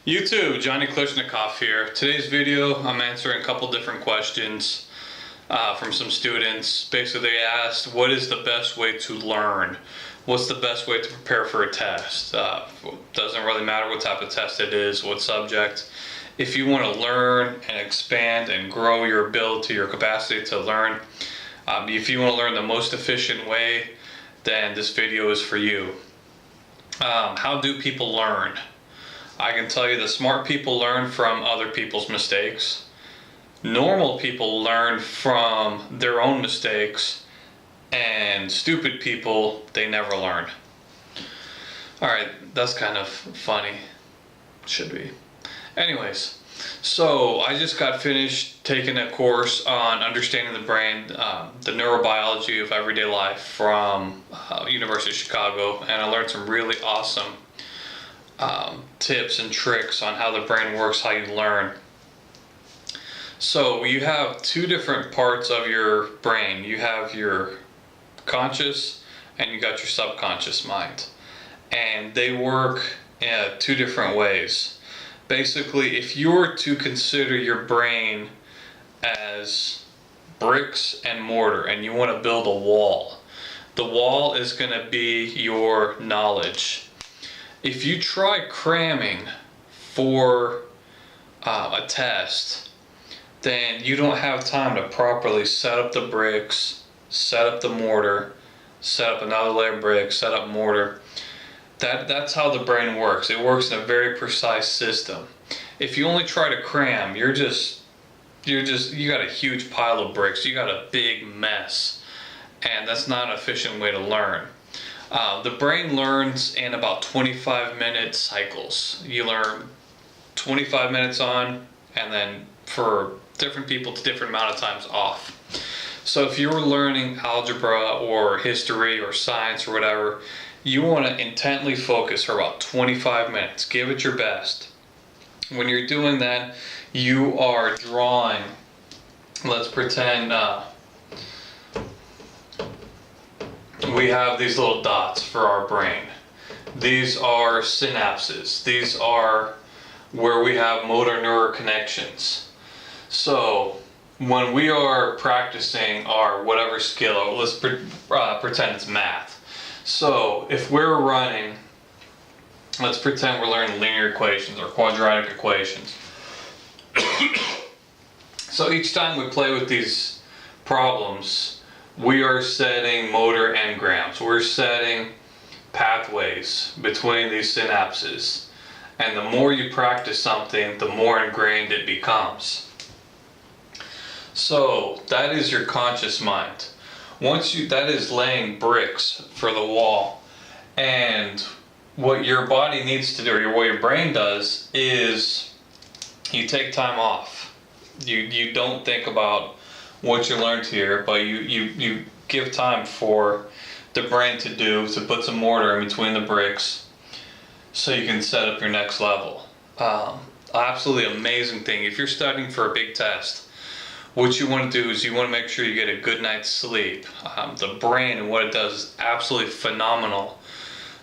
YouTube, Johnny Kalashnikov here. Today's video, I'm answering a couple different questions from some students. Basically, they asked, what is the best way to learn? What's the best way to prepare for a test? Doesn't really matter what type of test it is, what subject. If you want to learn and expand and grow your ability, your capacity to learn, if you want to learn the most efficient way, then this video is for you. How do people learn? I can tell you the smart people learn from other people's mistakes. Normal people learn from their own mistakes. And stupid people, they never learn. Alright, that's kind of funny. Should be. Anyways, so I just got finished taking a course on understanding the brain, the neurobiology of everyday life from University of Chicago, and I learned some really awesome tips and tricks on how the brain works, how you learn. So you have two different parts of your brain. You have your conscious and you got your subconscious mind, and they work in two different ways. Basically, if you were to consider your brain as bricks and mortar and you want to build a wall, the wall is going to be your knowledge. If you try cramming for a test, then you don't have time to properly set up the bricks, set up the mortar, set up another layer of bricks, set up mortar. That's how the brain works. It works in a very precise system. If you only try to cram, you got a huge pile of bricks. You got a big mess, and that's not an efficient way to learn. The brain learns in about 25-minute cycles. You learn 25 minutes on, and then for different people, it's a different amount of times off. So if you were learning algebra or history or science or whatever, you want to intently focus for about 25 minutes. Give it your best. When you're doing that, you are drawing, let's pretend we have these little dots for our brain. These are synapses. These are where we have motor neural connections. So when we are practicing our whatever skill, let's pretend it's math. So if we're running, let's pretend we're learning linear equations or quadratic equations. So each time we play with these problems, we are setting motor engrams. We're setting pathways between these synapses. And the more you practice something, the more ingrained it becomes. So that is your conscious mind. That is laying bricks for the wall. And what your body needs to do, or what your brain does, is you take time off. You don't think about what you learned here, but you give time for the brain to put some mortar in between the bricks so you can set up your next level. Absolutely amazing thing. If you're studying for a big test, what you want to do is you want to make sure you get a good night's sleep. The brain and what it does is absolutely phenomenal,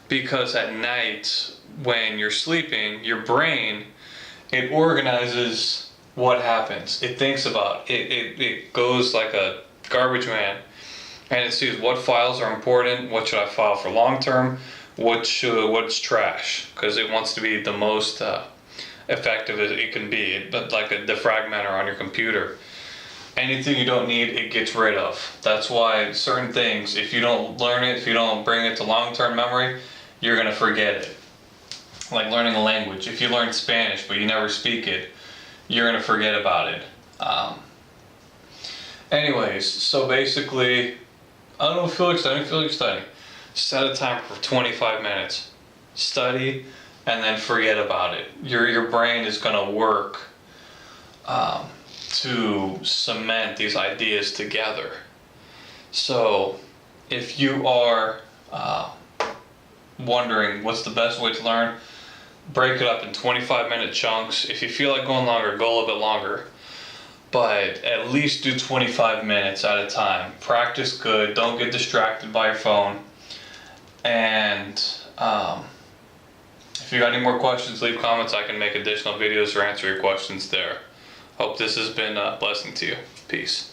because at night when you're sleeping, your brain, it organizes what happens. It thinks about it goes like a garbage man, and it sees what files are important, what should I file for long term, what's trash, because it wants to be the most effective as it can be, like a defragmenter on your computer. Anything you don't need, it gets rid of. That's why certain things, if you don't learn it, if you don't bring it to long-term memory, you're going to forget it. Like learning a language. If you learn Spanish but you never speak it, you're going to forget about it. Anyways, so basically, I don't feel like studying. Set a timer for 25 minutes. Study, and then forget about it. Your brain is going to work to cement these ideas together. So if you are wondering what's the best way to learn, break it up in 25-minute chunks. If you feel like going longer, go a little bit longer, but at least do 25 minutes at a time. Practice good. Don't get distracted by your phone. And if If you got any more questions, leave comments. I can make additional videos or answer your questions there. Hope this has been a blessing to you. Peace.